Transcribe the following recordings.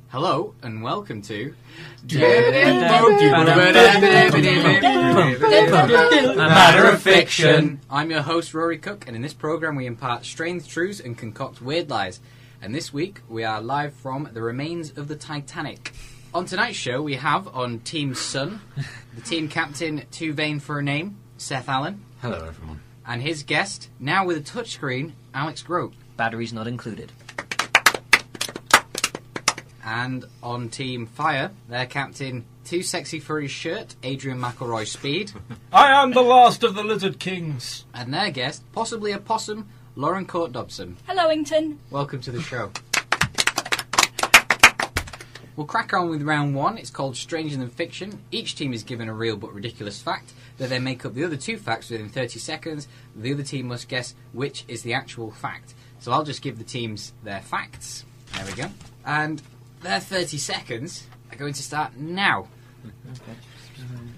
Hello and welcome to A Matter of Fiction. I'm your host Rory Cooke, and in this programme we impart strange truths and concoct weird lies. And this week we are live from the remains of the Titanic. On tonight's show we have on Team Sun, the team captain too vain for a name, Seth Allen. Hello everyone. And his guest, now with a touchscreen, Alex Groat. Batteries not included. And on Team Fire, their captain, too sexy for his shirt, Adrian Macilroy Speed. I am the last of the Lizard Kings. And their guest, possibly a possum, Lauren Court Dobson. Hello-ington. Welcome to the show. We'll crack on with round one. It's called Stranger Than Fiction. Each team is given a real but ridiculous fact. They then make up the other two facts within 30 seconds. The other team must guess which is the actual fact. So I'll just give the teams their facts. There we go. And their 30 seconds are going to start now.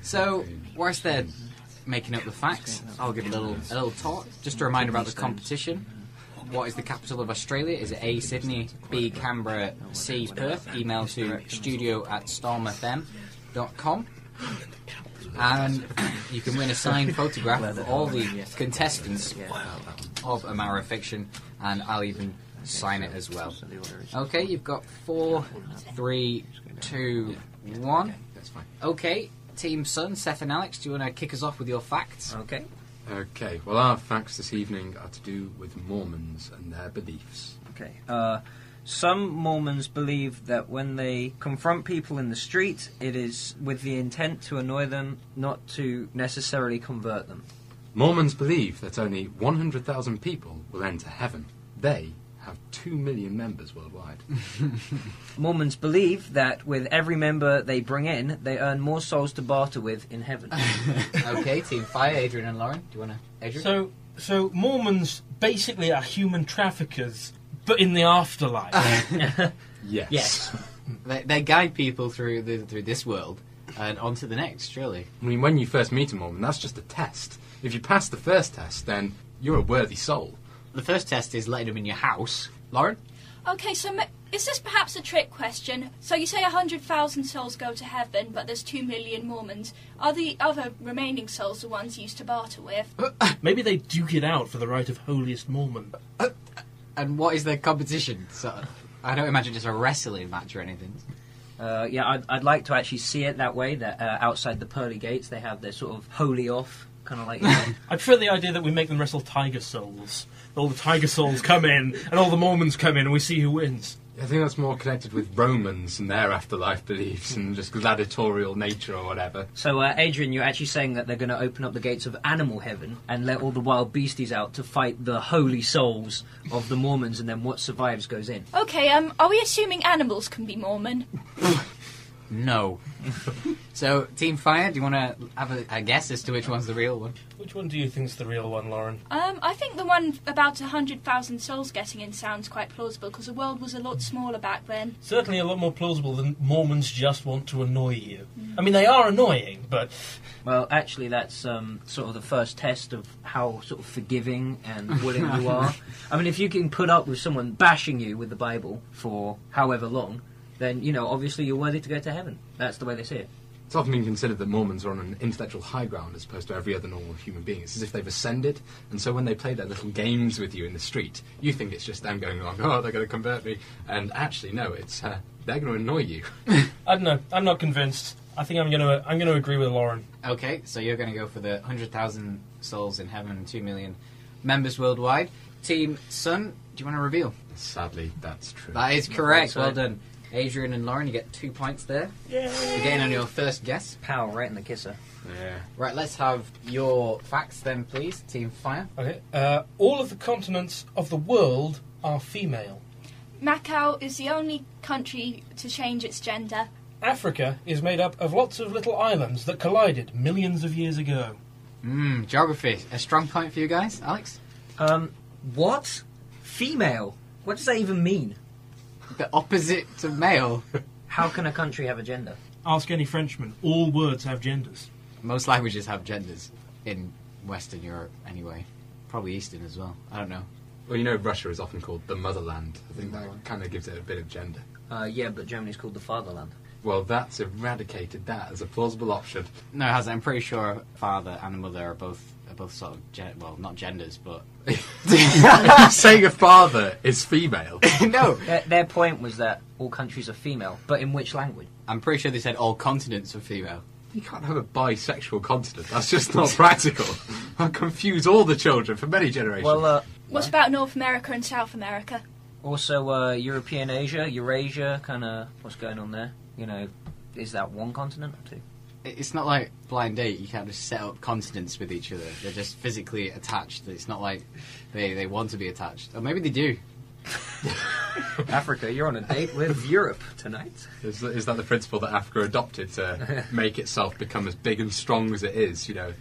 So, whilst they're making up the facts, I'll give a little talk. Just a reminder about the competition. What is the capital of Australia? Is it A, Sydney, B, Canberra, C, Perth? Email to studio@stormfm.com. And you can win a signed photograph of all the contestants of A Matter of Fiction, and I'll even sign it as well. Okay, you've got 4, 3, 2, 1. That's fine. Okay, Team Sun, Seth and Alex, do you want to kick us off with your facts? Okay. Okay, well our facts this evening are to do with Mormons and their beliefs. Okay. Some Mormons believe that when they confront people in the street, it is with the intent to annoy them, not to necessarily convert them. Mormons believe that only 100,000 people will enter heaven. They have 2 million members worldwide. Mormons believe that with every member they bring in, they earn more souls to barter with in heaven. Okay, Team Fire, Adrian and Lauren. Do you want to... Adrian? So Mormons basically are human traffickers, but in the afterlife. Yes. Yes. They guide people through this world and onto the next, surely. I mean, when you first meet a Mormon, that's just a test. If you pass the first test, then you're a worthy soul. The first test is letting them in your house. Lauren? Okay, so is this perhaps a trick question? So you say 100,000 souls go to heaven, but there's 2 million Mormons. Are the other remaining souls the ones used to barter with? Maybe they duke it out for the right of holiest Mormon. And what is their competition? So, I don't imagine just a wrestling match or anything. Yeah, I'd like to actually see it that way, that outside the pearly gates they have their sort of holy off, kind of like... I prefer the idea that we make them wrestle tiger souls. All the tiger souls come in, and all the Mormons come in, and we see who wins. I think that's more connected with Romans and their afterlife beliefs and just gladiatorial nature or whatever. So, Adrian, you're actually saying that they're going to open up the gates of animal heaven and let all the wild beasties out to fight the holy souls of the Mormons, and then what survives goes in. Okay, are we assuming animals can be Mormon? No. So, Team Fire, do you want to have a guess as to which one's the real one? Which one do you think's the real one, Lauren? I think the one about 100,000 souls getting in sounds quite plausible, because the world was a lot smaller back then. Certainly a lot more plausible than Mormons just want to annoy you. I mean, they are annoying, but... Well, actually, that's sort of the first test of how sort of forgiving and willing you are. I mean, if you can put up with someone bashing you with the Bible for however long, then, you know, obviously you're worthy to go to heaven. That's the way they see it. It's often been considered that Mormons are on an intellectual high ground as opposed to every other normal human being. It's as if they've ascended, and so when they play their little games with you in the street, you think it's just them going along, oh, they're going to convert me, and actually, no, it's they're going to annoy you. I don't know. I'm not convinced. I think I'm going to agree with Lauren. Okay, so you're going to go for the 100,000 souls in heaven and 2 million members worldwide. Team Sun, do you want to reveal? Sadly, that's true. That is correct. Well done. Adrian and Lauren, you get 2 points there. Yay! You're getting on your first guess. Pow, right in the kisser. Yeah. Right, let's have your facts then, please. Team Fire. Okay. All of the continents of the world are female. Macau is the only country to change its gender. Africa is made up of lots of little islands that collided millions of years ago. Geography. A strong point for you guys, Alex? What? Female? What does that even mean? The opposite to male. How can a country have a gender? Ask any Frenchman. All words have genders. Most languages have genders in Western Europe, anyway. Probably Eastern as well. I don't know. Well, you know, Russia is often called the motherland. I think that kind of gives it a bit of gender. Yeah, but Germany's called the fatherland. Well, that's eradicated that as a plausible option. No, it hasn't. I'm pretty sure father and mother are both sort of well, not genders, but Saying a father is female. no. Their point was that all countries are female, but in which language? I'm pretty sure they said all continents are female. You can't have a bisexual continent. That's just not practical. I'll confuse all the children for many generations. Well, What about North America and South America? also European Asia, Eurasia, kind of what's going on there? You know, is that one continent or two? It's not like blind date. You can't just set up continents with each other. They're just physically attached. It's not like they want to be attached. Or maybe they do. Africa, you're on a date with Europe tonight. Is that the principle that Africa adopted to make itself become as big and strong as it is? You know,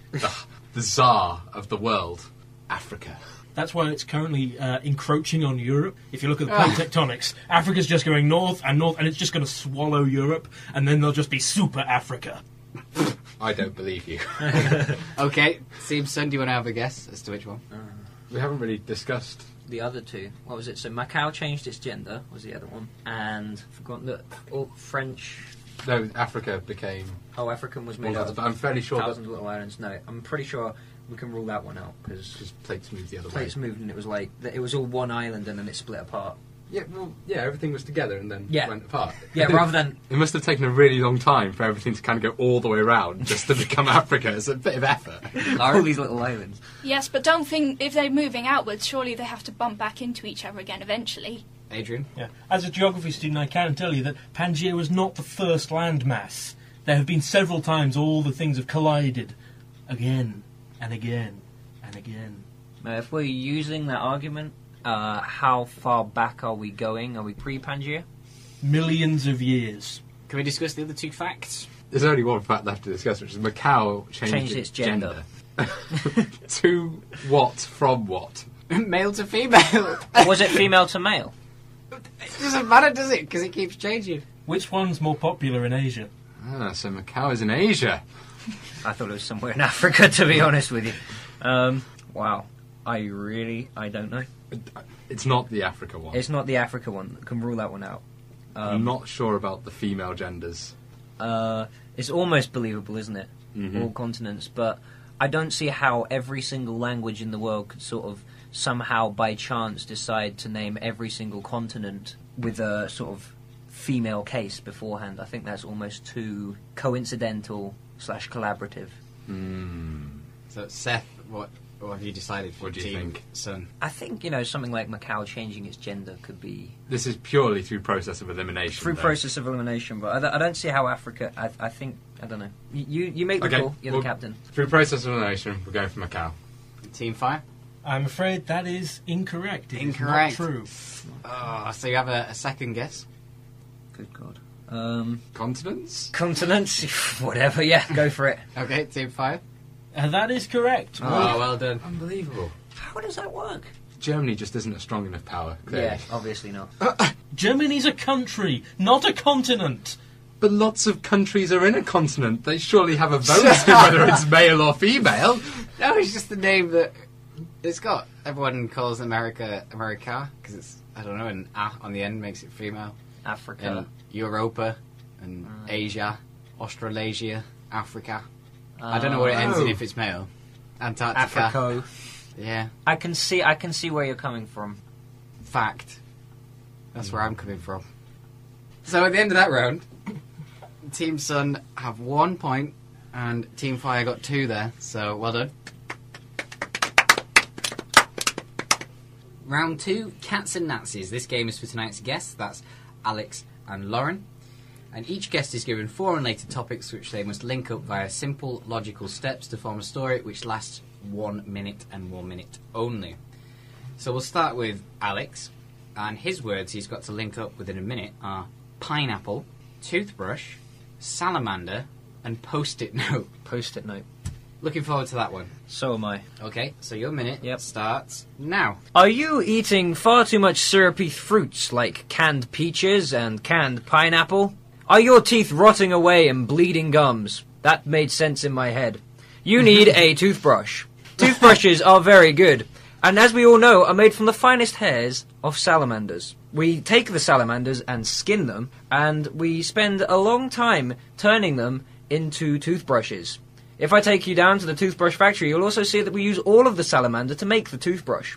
the czar of the world, Africa. That's why it's currently encroaching on Europe. If you look at the plate tectonics, Africa's just going north, and it's just going to swallow Europe, and then there'll just be super Africa. I don't believe you. Okay, seems Son, do you want to have a guess as to which one? We haven't really discussed. The other two, what was it? So Macau changed its gender, was the other one, and forgotten that French. No, Africa became. Oh, African was made Well, out of but I'm fairly sure thousands of little islands. No, I'm pretty sure we can rule that one out because because plates moved the other plates way. moved and it was like it was all one island and then it split apart. Yeah, well, yeah, everything was together and then Yeah. went apart. Yeah, rather than It must have taken a really long time for everything to kind of go all the way around just to become Africa. It's a bit of effort. all these little islands. Yes, but don't think if they're moving outwards, surely they have to bump back into each other again eventually. Adrian? Yeah. As a geography student, I can tell you that Pangaea was not the first landmass. There have been several times all the things have collided again and again and again. If we're using that argument, how far back are we going? Are we pre-Pangaea? Millions of years. Can we discuss the other two facts? There's only one fact left to discuss, which is Macau changed Its gender. To what from what? Male to female. Was it female to male? It doesn't matter, does it? Because it keeps changing. Which one's more popular in Asia? So Macau is in Asia. I thought it was somewhere in Africa, to be honest with you. Wow. I don't know. It's not the Africa one. It's not the Africa one. Can rule that one out. I'm not sure about the female genders. It's almost believable, isn't it? Mhm. All continents, but I don't see how every single language in the world could sort of somehow by chance decide to name every single continent with a sort of female case beforehand. I think that's almost too coincidental / collaborative. So, Seth, what have you decided for What do you Team think? Son? I think, something like Macau changing its gender could be This is purely through process of elimination. through though. process of elimination, but I don't see how Africa. I think I don't know. You make the Okay, call. You're well- the captain. Through process of elimination, we're going for Macau. Team Fire? I'm afraid that is incorrect. It is Incorrect. not true. Oh, so you have a second guess? Good God. Continents? Continents, whatever. Yeah, go for it. Okay, Team Fire? That is correct. Oh, well done. Unbelievable. How does that work? Germany just isn't a strong enough power, clearly. Yeah, obviously not. Germany's a country, not a continent. But lots of countries are in a continent. They surely have a vote as to whether it's male or female. No, it's just the name that it's got. Everyone calls America America because it's, I don't know, an A on the end makes it female. Africa. And Europa and Asia, Australasia, Africa. I don't know what it ends in if it's male. Antarctica. Africa. Yeah. I can see where you're coming from. Fact. That's where I'm coming from. So at the end of that round, Team Sun have 1 point and Team Fire got 2 there. So well done. Round 2, Cats and Nazis. This game is for tonight's guests. That's Alex and Lauren. And each guest is given 4 unrelated topics which they must link up via simple, logical steps to form a story which lasts 1 minute and 1 minute only. So we'll start with Alex. And his words he's got to link up within a minute are pineapple, toothbrush, salamander, and post-it note. Post-it note. Looking forward to that one. So am I. Okay, so your minute Yep. starts now. Are you eating far too much syrupy fruits like canned peaches and canned pineapple? Are your teeth rotting away and bleeding gums? That made sense in my head. You need a toothbrush. Toothbrushes are very good. and as we all know, are made from the finest hairs of salamanders. We take the salamanders and skin them, and we spend a long time turning them into toothbrushes. If I take you down to the toothbrush factory, you'll also see that we use all of the salamander to make the toothbrush.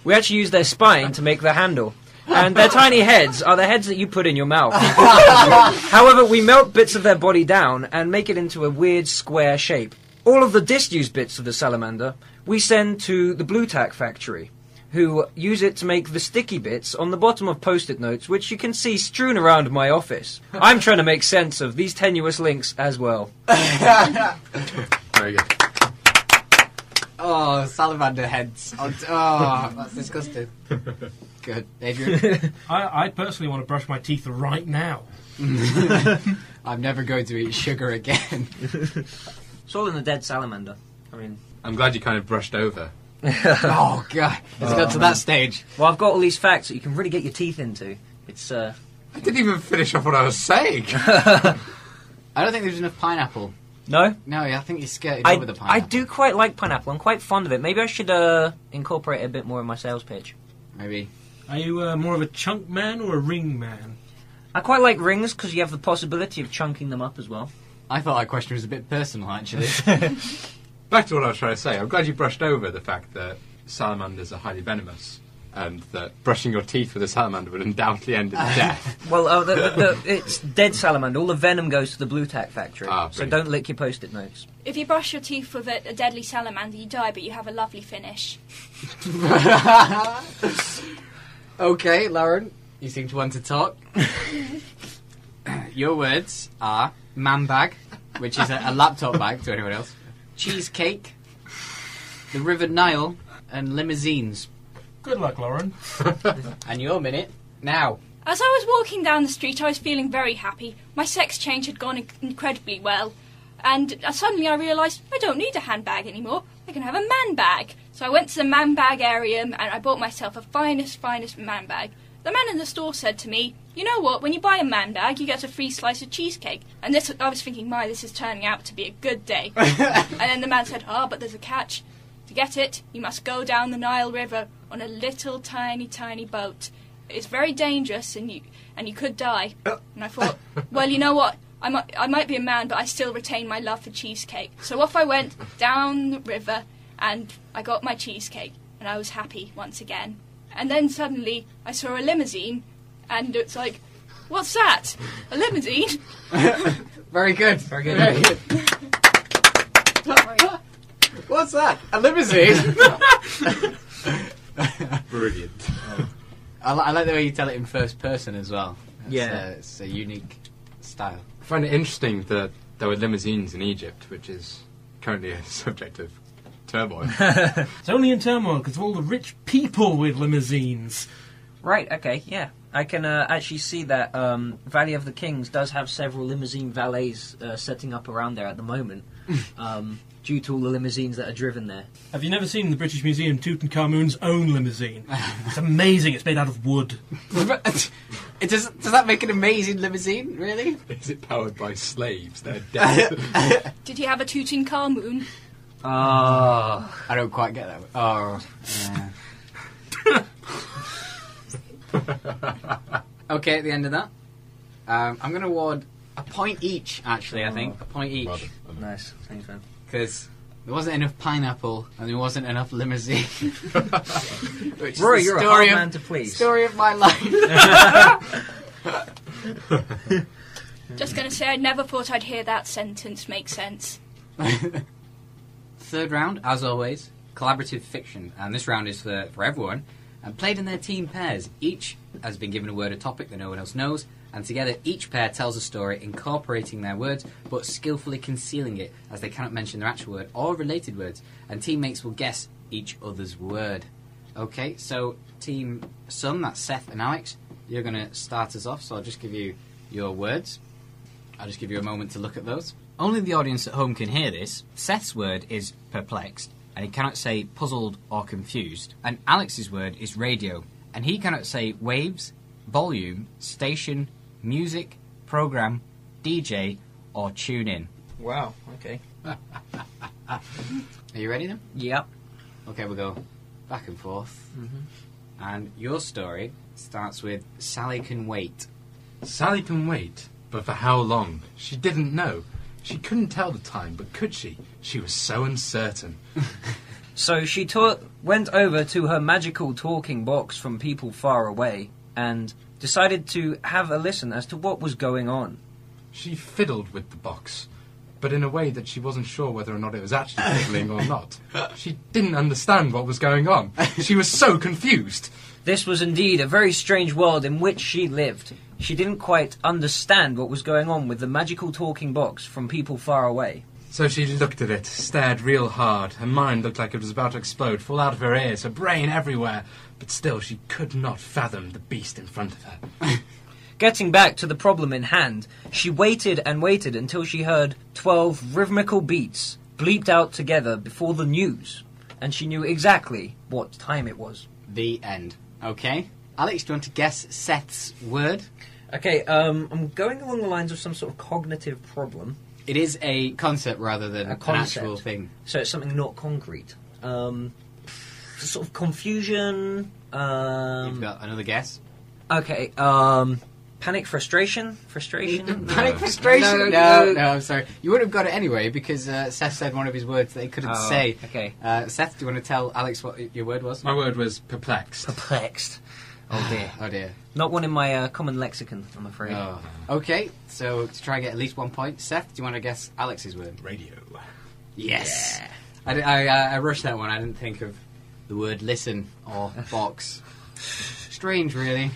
We actually use their spine to make the handle. And their tiny heads are the heads that you put in your mouth. However, we melt bits of their body down and make it into a weird square shape. All of the disused bits of the salamander we send to the blue tack factory, who use it to make the sticky bits on the bottom of post-it notes, which you can see strewn around my office. I'm trying to make sense of these tenuous links as well. Very good. Oh, salamander heads. Oh, that's disgusting. Good. Adrian? I personally want to brush my teeth right now. I'm never going to eat sugar again. It's all in the dead salamander. I mean... I'm glad you kind of brushed over. Oh, God. It's got to that stage. Well, I've got all these facts that you can really get your teeth into. It's, I didn't even finish off what I was saying. I don't think there's enough pineapple. No? No, I think you skirted over the pineapple. I do quite like pineapple. I'm quite fond of it. Maybe I should incorporate it a bit more in my sales pitch. Maybe. Are you more of a chunk man or a ring man? I quite like rings because you have the possibility of chunking them up as well. I thought that question was a bit personal, actually. Back to what I was trying to say. I'm glad you brushed over the fact that salamanders are highly venomous, and that brushing your teeth with a salamander would undoubtedly end in death. Well, it's dead salamander. All the venom goes to the blue tack factory. So don't lick your post-it notes. If you brush your teeth with a deadly salamander, you die, but you have a lovely finish. Okay, Lauren, you seem to want to talk. Your words are man bag, which is a laptop bag to anyone else, cheesecake, the River Nile, and limousines. Good luck, Lauren. And your minute now. As I was walking down the street, I was feeling very happy. My sex change had gone incredibly well. And suddenly I realised I don't need a handbag anymore. I can have a man bag. So I went to the man bag area and I bought myself a finest man bag. The man in the store said to me, "You know what, when you buy a man bag, you get a free slice of cheesecake." And I was thinking, this is turning out to be a good day. And then the man said, but there's a catch. To get it, you must go down the Nile River on a little tiny boat. It's very dangerous and you could die. And I thought, well, you know what? I might be a man, but I still retain my love for cheesecake. So off I went down the river, and I got my cheesecake, and I was happy once again. And then suddenly I saw a limousine, and it's like, what's that? A limousine? Very good. Very good. Very good. What's that? A limousine? Brilliant. I like the way you tell it in first person as well. It's a unique style. I find it interesting that there were limousines in Egypt, which is currently a subject of turmoil. It's only in turmoil because of all the rich people with limousines. Right, okay, yeah. I can actually see that Valley of the Kings does have several limousine valets setting up around there at the moment, due to all the limousines that are driven there. Have you never seen the British Museum Tutankhamun's own limousine? It's amazing. It's made out of wood. Does that make an amazing limousine, really? Is it powered by slaves? They're dead. Did he have a Tutankhamun? Oh, I don't quite get that. Oh, yeah. Okay, at the end of that, I'm going to award a point each, actually, I think. A point each. Well done. Nice, thanks, man. Because there wasn't enough pineapple and there wasn't enough limousine. Which Rory, is you're the a hard man to please. Story of my life. Just going to say, I never thought I'd hear that sentence make sense. Third round, as always, collaborative fiction. And this round is for everyone. And played in their team pairs. Each has been given a word or topic that no one else knows. And together, each pair tells a story incorporating their words, but skillfully concealing it, as they cannot mention their actual word or related words. And teammates will guess each other's word. Okay, so Team Sun, that's Seth and Alex, you're going to start us off, so I'll just give you your words. I'll just give you a moment to look at those. Only the audience at home can hear this. Seth's word is perplexed, and he cannot say puzzled or confused. And Alex's word is radio, and he cannot say waves, volume, station, music, program, DJ, or tune in. Wow, okay. Are you ready then? Yep. Okay, we'll go back and forth. And your story starts with Sally can wait. Sally can wait, but for how long? She didn't know. She couldn't tell the time, but could she? She was so uncertain. So she went over to her magical talking box from people far away and decided to have a listen as to what was going on. She fiddled with the box, but in a way that she wasn't sure whether or not it was actually fiddling or not. She didn't understand what was going on. She was so confused. This was indeed a very strange world in which she lived. She didn't quite understand what was going on with the magical talking box from people far away. So she looked at it, stared real hard. Her mind looked like it was about to explode, fall out of her ears, her brain everywhere. But still, she could not fathom the beast in front of her. Getting back to the problem in hand, she waited and waited until she heard 12 rhythmical beats bleeped out together before the news, and she knew exactly what time it was. The end. Okay. Alex, do you want to guess Seth's word? Okay, I'm going along the lines of some sort of cognitive problem. It is a concept rather than an actual thing. So it's something not concrete. Sort of confusion. You've got another guess? Okay, panic, frustration? Panic, frustration? No, I'm sorry. You would have got it anyway because Seth said one of his words that he couldn't say. Okay. Seth, do you want to tell Alex what your word was? My word was perplexed. Perplexed. Oh dear. Oh dear. Not one in my common lexicon, I'm afraid. Oh. Okay, so to try and get at least 1 point, Seth, do you want to guess Alex's word? Radio. Yes. Yeah. I rushed that one. I didn't think of the word listen or box. Strange, really.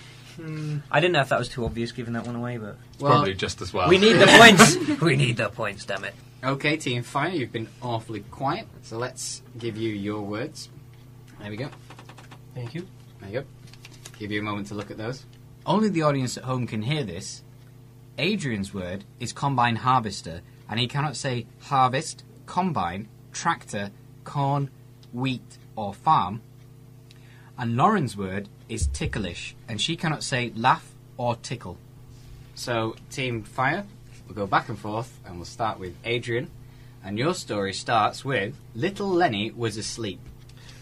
I didn't know if that was too obvious giving that one away, but... Well, probably just as well. We need the points! We need the points, damn it. Okay, Team Fire, you've been awfully quiet, so let's give you your words. There we go. Thank you. There you go. Give you a moment to look at those. Only the audience at home can hear this. Adrian's word is combine harvester, and he cannot say harvest, combine, tractor, corn, wheat, or farm. And Lauren's word is ticklish, and she cannot say laugh or tickle. So, Team Fire, we'll go back and forth, and we'll start with Adrian. And your story starts with, Little Lenny was asleep.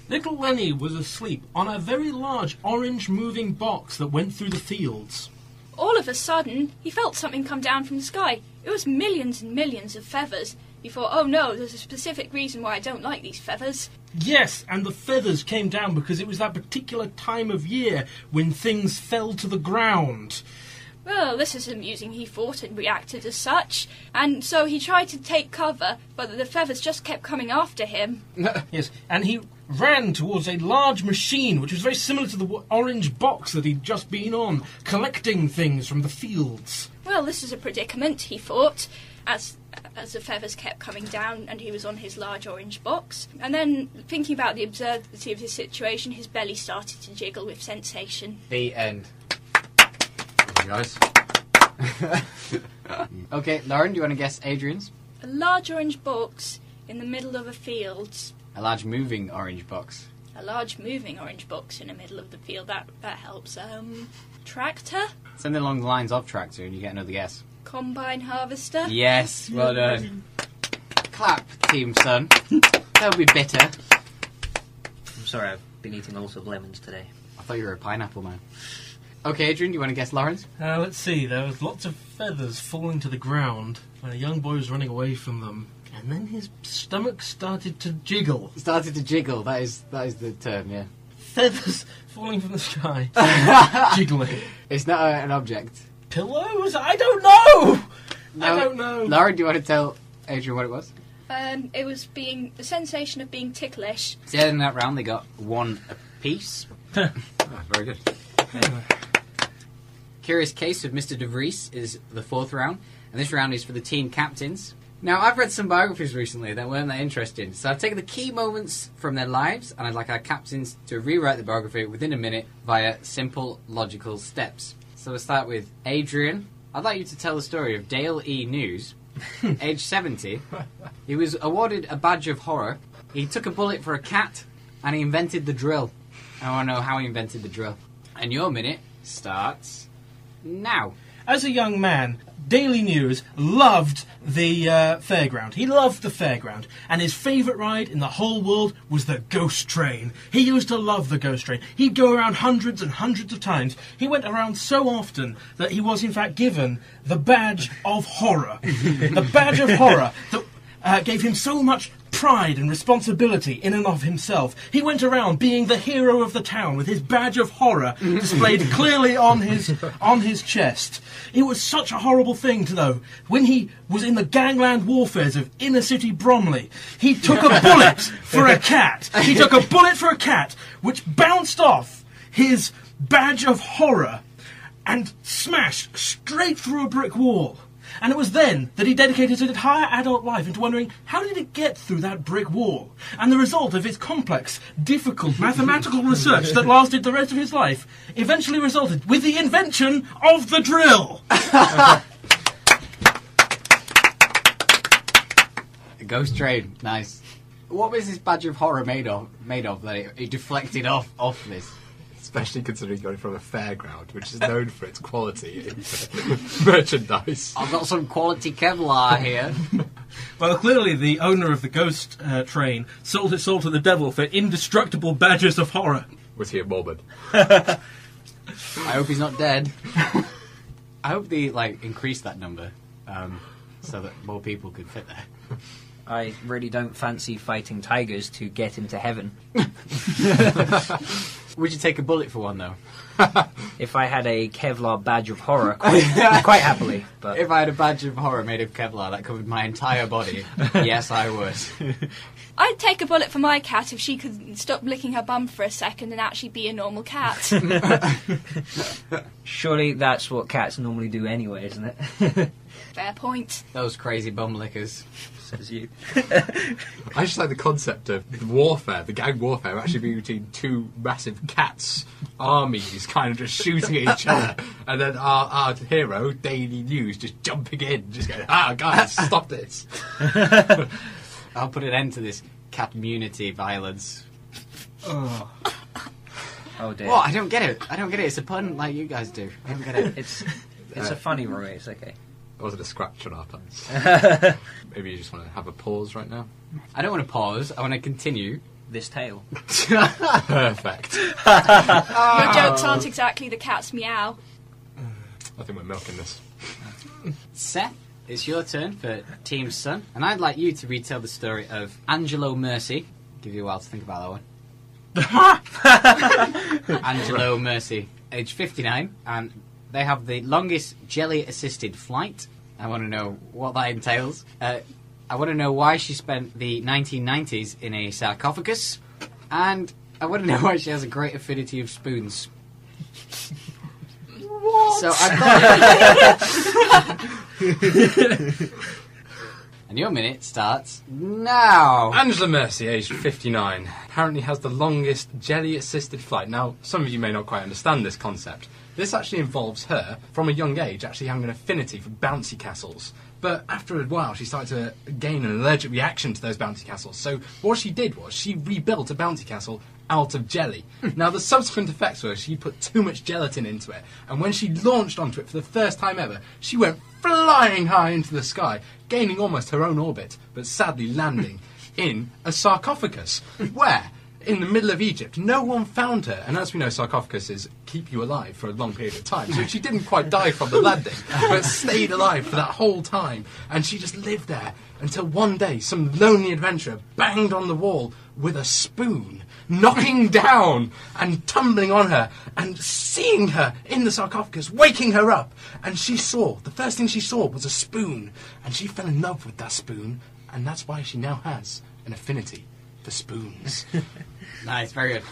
Little Lenny was asleep on a very large orange moving box that went through the fields. All of a sudden, he felt something come down from the sky. It was millions and millions of feathers. He thought, oh no, there's a specific reason why I don't like these feathers. Yes, and the feathers came down because it was that particular time of year when things fell to the ground. Well, this is amusing, he thought, and reacted as such. And so he tried to take cover, but the feathers just kept coming after him. Yes, and he ran towards a large machine, which was very similar to the orange box that he'd just been on, collecting things from the fields. Well, this is a predicament, he thought, as the feathers kept coming down and he was on his large orange box. And then, thinking about the absurdity of his situation, his belly started to jiggle with sensation. The end. Thank you, guys. Okay, Lauren, do you want to guess Adrian's? A large orange box in the middle of a field. A large moving orange box. A large moving orange box in the middle of the field. That helps. Tractor? Something along the lines of tractor, and you get another guess. Combine harvester? Yes, well done. Clap, Team Sun. They'll be bitter. I'm sorry, I've been eating lots of lemons today. I thought you were a pineapple man. Okay, Adrian, do you want to guess Lawrence? Let's see, there was lots of feathers falling to the ground when a young boy was running away from them. And then his stomach started to jiggle. Started to jiggle, that is the term, yeah. Feathers falling from the sky. Jiggling. It's not an object. Pillows? I don't know! No. I don't know. Lauren, do you want to tell Adrian what it was? It was the sensation of being ticklish. So in that round, they got one apiece. Oh, very good. Curious Case of Mr. De Vries is the fourth round, and this round is for the team captains. Now, I've read some biographies recently that weren't that interesting, so I've taken the key moments from their lives, and I'd like our captains to rewrite the biography within a minute via simple, logical steps. So we'll start with Adrian. I'd like you to tell the story of Dale E. News. Age 70. He was awarded a badge of horror. He took a bullet for a cat, and he invented the drill. I want to know how he invented the drill. And your minute starts now. As a young man, Daily News loved the fairground. He loved the fairground. And his favourite ride in the whole world was the ghost train. He used to love the ghost train. He'd go around hundreds and hundreds of times. He went around so often that he was in fact given the badge of horror. The badge of horror that gave him so much pride and responsibility in and of himself. He went around being the hero of the town with his badge of horror displayed clearly on his chest. It was such a horrible thing to know. When he was in the gangland warfares of inner city Bromley, he took a bullet for a cat. He took a bullet for a cat, which bounced off his badge of horror and smashed straight through a brick wall. And it was then that he dedicated his entire adult life into wondering, how did it get through that brick wall? And the result of his complex, difficult mathematical research that lasted the rest of his life eventually resulted with the invention of the drill. A ghost train, nice. What was this badge of horror made of that it deflected off this? Especially considering going from a fairground, which is known for its quality in merchandise. I've got some quality Kevlar here. Well, clearly the owner of the ghost train sold his soul to the devil for indestructible badges of horror. Was he a morbid? I hope he's not dead. I hope they increase that number so that more people could fit there. I really don't fancy fighting tigers to get into heaven. Would you take a bullet for one, though? If I had a Kevlar badge of horror, quite happily. But If I had a badge of horror made of Kevlar that covered my entire body, yes, I would. I'd take a bullet for my cat if she could stop licking her bum for a second and actually be a normal cat. surely that's what cats normally do anyway, isn't it? Fair point. Those crazy bum lickers. Says you. I just like the concept of the warfare, the gang warfare, actually being between two massive cats armies kind of just shooting at each other, and then our hero, Daily News, just jumping in, just going, guys, stop this. I'll put an end to this cat community violence. Oh dear. What? I don't get it. It's a pun like you guys do. I don't get it. It's a funny Rory, it's okay. There wasn't a scratch on our pants. Maybe you just want to have a pause right now? I don't want to pause. I want to continue. This tale. Perfect. Your jokes aren't exactly the cat's meow. I think we're milking this. Seth, it's your turn for Team Sun, and I'd like you to retell the story of Angelo Mercy. Give you a while to think about that one. Angelo Mercy, age 59, and they have the longest jelly-assisted flight. I want to know what that entails. I want to know why she spent the 1990s in a sarcophagus. And I want to know why she has a great affinity of spoons. What? So I thought... And your minute starts now. Angela Mercy, aged 59, apparently has the longest jelly-assisted flight. Now, some of you may not quite understand this concept. This actually involves her, from a young age, actually having an affinity for bouncy castles. But after a while, she started to gain an allergic reaction to those bouncy castles. So what she did was she rebuilt a bouncy castle out of jelly. Now, the subsequent effects were she put too much gelatin into it. And when she launched onto it for the first time ever, she went flying high into the sky, gaining almost her own orbit, but sadly landing in a sarcophagus, where, in the middle of Egypt, no one found her. And as we know, sarcophaguses keep you alive for a long period of time. So she didn't quite die from the landing, but stayed alive for that whole time. And she just lived there until one day some lonely adventurer banged on the wall with a spoon, knocking down and tumbling on her and seeing her in the sarcophagus, waking her up. And the first thing she saw was a spoon. And she fell in love with that spoon. And that's why she now has an affinity for spoons. Nice, very good.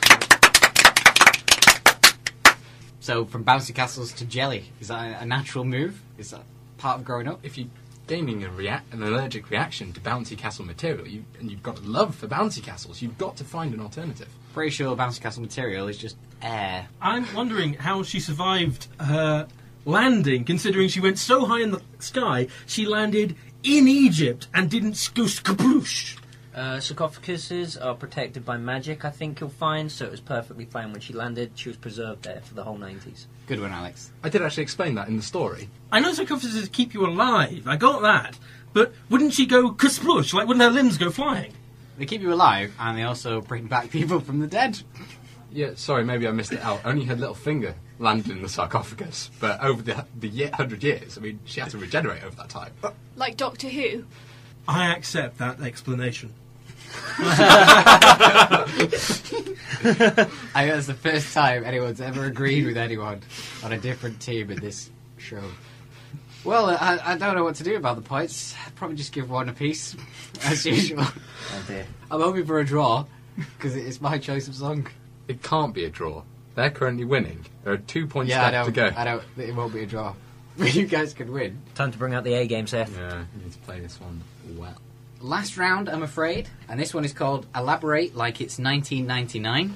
So, from bouncy castles to jelly, is that a natural move? Is that part of growing up? If you're gaining an allergic reaction to bouncy castle material, and you've got a love for bouncy castles, you've got to find an alternative. Pretty sure bouncy castle material is just air. I'm wondering how she survived her landing, considering she went so high in the sky, she landed in Egypt and didn't go skabloosh. Sarcophaguses are protected by magic, I think you'll find, so it was perfectly fine when she landed. She was preserved there for the whole 90s. Good one, Alex. I did actually explain that in the story. I know sarcophaguses keep you alive. I got that. But wouldn't she go kersplush? Like, wouldn't her limbs go flying? They keep you alive, and they also bring back people from the dead. Yeah, sorry, maybe I missed it out. Only her little finger landed in the sarcophagus. But over the 100 years, I mean, she had to regenerate over that time. Like Doctor Who. I accept that explanation. I think that's the first time anyone's ever agreed with anyone on a different team in this show. Well, I don't know what to do about the points. I'd probably just give one apiece, as usual. Oh dear. I'm hoping for a draw, because it's my choice of song. It can't be a draw. They're currently winning. There are 2 points Yeah, left to go. I know. It won't be a draw. You guys can win. Time to bring out the A game, Seth. Yeah, you need to play this one well. Last round, I'm afraid. And this one is called Elaborate Like It's 1999.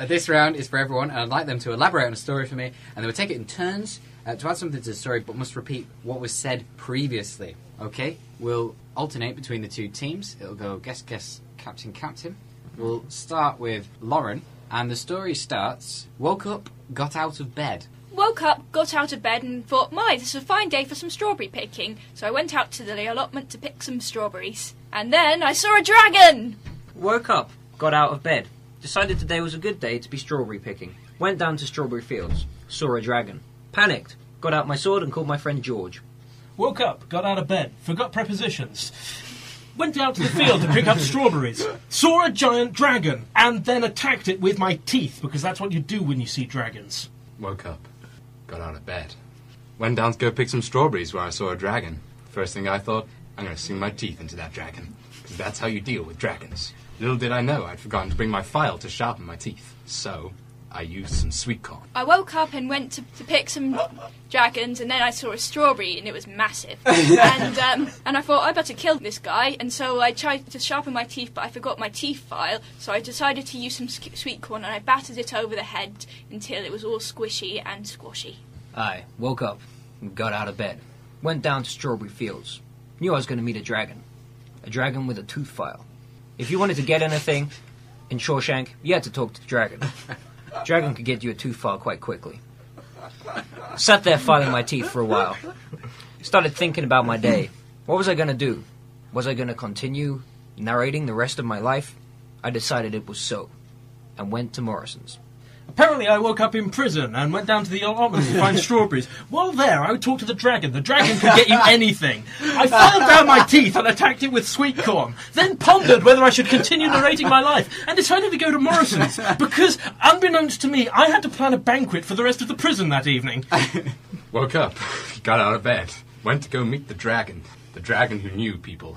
This round is for everyone, and I'd like them to elaborate on a story for me, and they will take it in turns to add something to the story, but must repeat what was said previously. Okay? We'll alternate between the two teams. It'll go guess, guess, captain, captain. We'll start with Lauren, and the story starts, woke up, got out of bed. Woke up, got out of bed and thought, this is a fine day for some strawberry picking. So I went out to the allotment to pick some strawberries. And then I saw a dragon! Woke up, got out of bed. Decided today was a good day to be strawberry picking. Went down to strawberry fields. Saw a dragon. Panicked. Got out my sword and called my friend George. Woke up, got out of bed, forgot prepositions. Went out to the field to pick up strawberries. Saw a giant dragon, and then attacked it with my teeth, because that's what you do when you see dragons. Woke up. Got out of bed. Went down to go pick some strawberries where I saw a dragon. First thing I thought, I'm going to sink my teeth into that dragon. Because that's how you deal with dragons. Little did I know I'd forgotten to bring my file to sharpen my teeth. So, I used some sweet corn. I woke up and went to pick some dragons, and then I saw a strawberry, and it was massive. And I thought, I better kill this guy, and so I tried to sharpen my teeth, but I forgot my teeth file, so I decided to use some sweet corn, and I battered it over the head until it was all squishy and squashy. I woke up and got out of bed. Went down to strawberry fields. Knew I was going to meet a dragon. A dragon with a tooth file. If you wanted to get anything in Shawshank, you had to talk to the dragon. Dragon could get you a tooth file quite quickly. Sat there filing my teeth for a while. Started thinking about my day. What was I going to do? Was I going to continue narrating the rest of my life? I decided it was so, and went to Morrison's. Apparently I woke up in prison and went down to the allotment to find strawberries. While there, I would talk to the dragon. The dragon could get you anything. I filed down my teeth and attacked it with sweet corn. Then pondered whether I should continue narrating my life and decided to go to Morrison's because, unbeknownst to me, I had to plan a banquet for the rest of the prison that evening. Woke up. Got out of bed. Went to go meet the dragon. The dragon who knew people.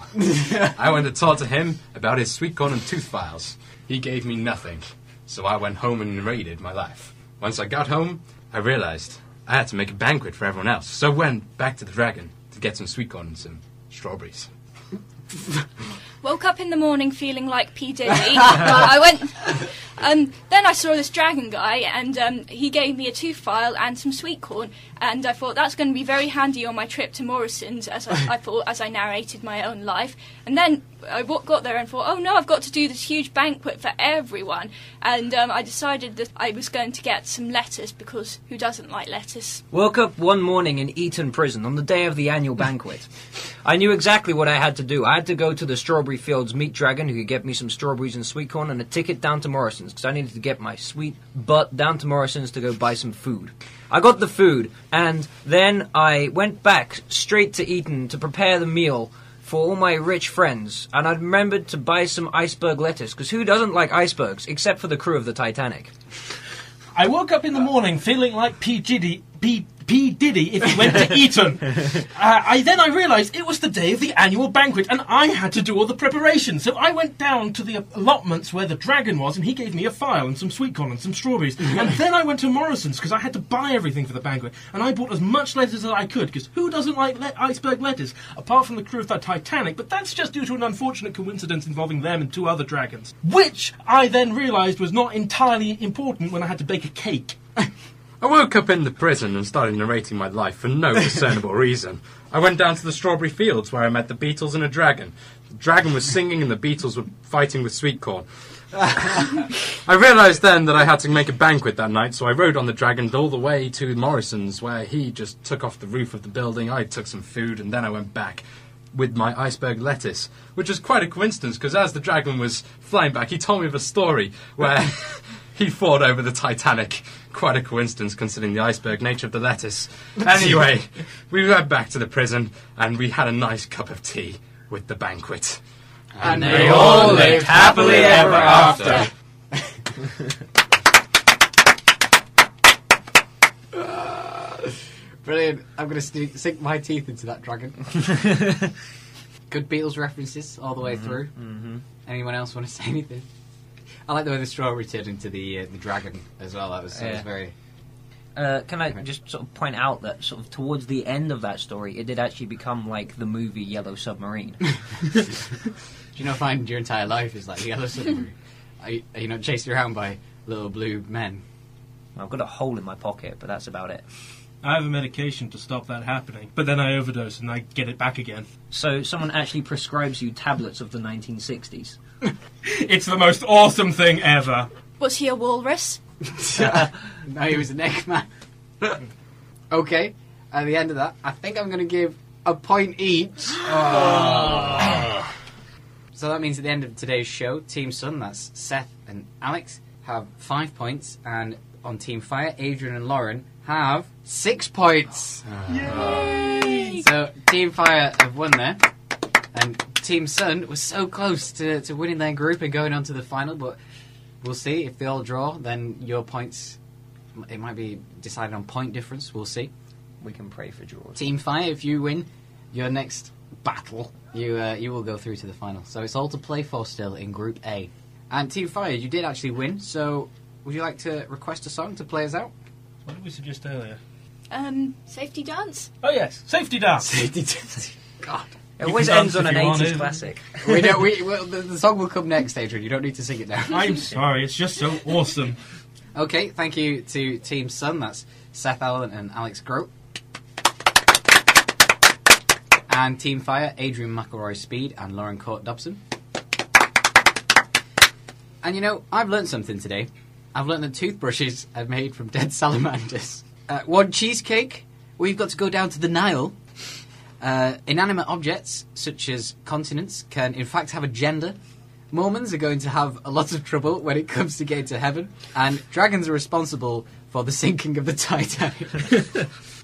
I went to talk to him about his sweet corn and tooth files. He gave me nothing. So I went home and narrated my life. Once I got home, I realized I had to make a banquet for everyone else. So I went back to the dragon to get some sweet corn and some strawberries. Woke up in the morning feeling like P. Diddy. I went... then I saw this dragon guy, and he gave me a tooth file and some sweet corn, and I thought that's going to be very handy on my trip to Morrison's, as I thought, as I narrated my own life. And then I got there and thought, oh no, I've got to do this huge banquet for everyone. And I decided that I was going to get some lettuce, because who doesn't like lettuce? Woke up one morning in Eton Prison on the day of the annual banquet. I knew exactly what I had to do. I had to go to the Strawberry Fields meet dragon who could get me some strawberries and sweet corn and a ticket down to Morrison's, because I needed to get my sweet butt down to Morrison's to go buy some food. I got the food, and then I went back straight to Eton to prepare the meal for all my rich friends, and I remembered to buy some iceberg lettuce, because who doesn't like icebergs, except for the crew of the Titanic? I woke up in the morning feeling like P. Diddy if he went to Eton. Then I realised it was the day of the annual banquet and I had to do all the preparations. So I went down to the allotments where the dragon was and he gave me a file and some sweet corn and some strawberries. And then I went to Morrison's because I had to buy everything for the banquet. And I bought as much lettuce as I could, because who doesn't like iceberg lettuce, apart from the crew of the Titanic? But that's just due to an unfortunate coincidence involving them and two other dragons. Which I then realised was not entirely important when I had to bake a cake. I woke up in the prison and started narrating my life for no discernible reason. I went down to the strawberry fields where I met the Beatles and a dragon. The dragon was singing and the Beatles were fighting with sweet corn. I realised then that I had to make a banquet that night, so I rode on the dragon all the way to Morrison's, where he just took off the roof of the building. I took some food, and then I went back with my iceberg lettuce, which was quite a coincidence, because as the dragon was flying back, he told me of a story where he fought over the Titanic. Quite a coincidence, considering the iceberg nature of the lettuce. Anyway, we went back to the prison, and we had a nice cup of tea with the banquet. And they all lived happily ever after. Brilliant. I'm going to sink my teeth into that dragon. Good Beatles references all the way through. Mm-hmm. Anyone else want to say anything? I like the way the strawberry turned into the dragon as well. That was very... Can I just sort of point out that sort of towards the end of that story, it did actually become like the movie Yellow Submarine. Do you not find your entire life is like Yellow Submarine? Are you not chased around by little blue men? Well, I've got a hole in my pocket, but that's about it. I have a medication to stop that happening, but then I overdose and I get it back again. So someone actually prescribes you tablets of the 1960s? It's the most awesome thing ever. Was he a walrus? No, he was an Eggman. Okay, at the end of that, I think I'm going to give a point each. Oh. So that means at the end of today's show, Team Sun, that's Seth and Alex, have 5 points, and on Team Fire, Adrian and Lauren have 6 points. Yay! So Team Fire have won there, and Team Sun was so close to winning their group and going on to the final, but we'll see. If they all draw, then your points, it might be decided on point difference. We'll see. We can pray for draws. Team Fire, if you win your next battle, you will go through to the final. So it's all to play for still in Group A. And Team Fire, you did actually win, so would you like to request a song to play us out? What did we suggest earlier? Safety dance? Oh yes, Safety Dance. Safety dance. God. It always can ends dance on if an you want 80s to. classic. The song will come next, Adrian. You don't need to sing it now. I'm sorry, it's just so awesome. Okay, thank you to Team Sun. That's Seth Allen and Alex Groat. And Team Fire, Adrian Macilroy Speed and Lauren Court Dobson. And you know, I've learnt something today. I've learnt that toothbrushes are made from dead salamanders. One cheesecake, we've got to go down to the Nile. Inanimate objects, such as continents, can in fact have a gender. Mormons are going to have a lot of trouble when it comes to getting to heaven. And dragons are responsible for the sinking of the Titanic.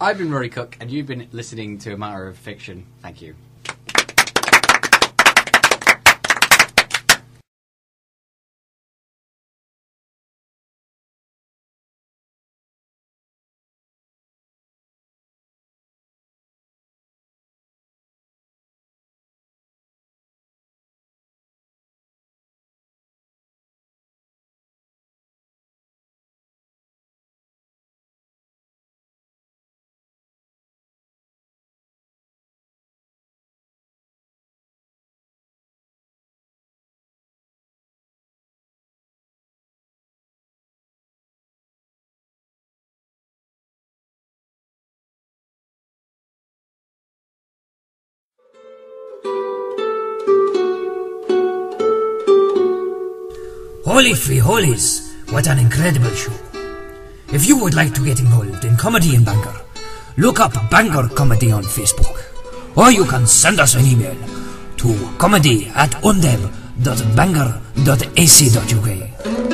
I've been Rory Cooke, and you've been listening to A Matter of Fiction. Thank you. Holy free holies, what an incredible show. If you would like to get involved in comedy in Bangor, look up Bangor Comedy on Facebook, or you can send us an email to comedy@undeb.bangor.ac.uk.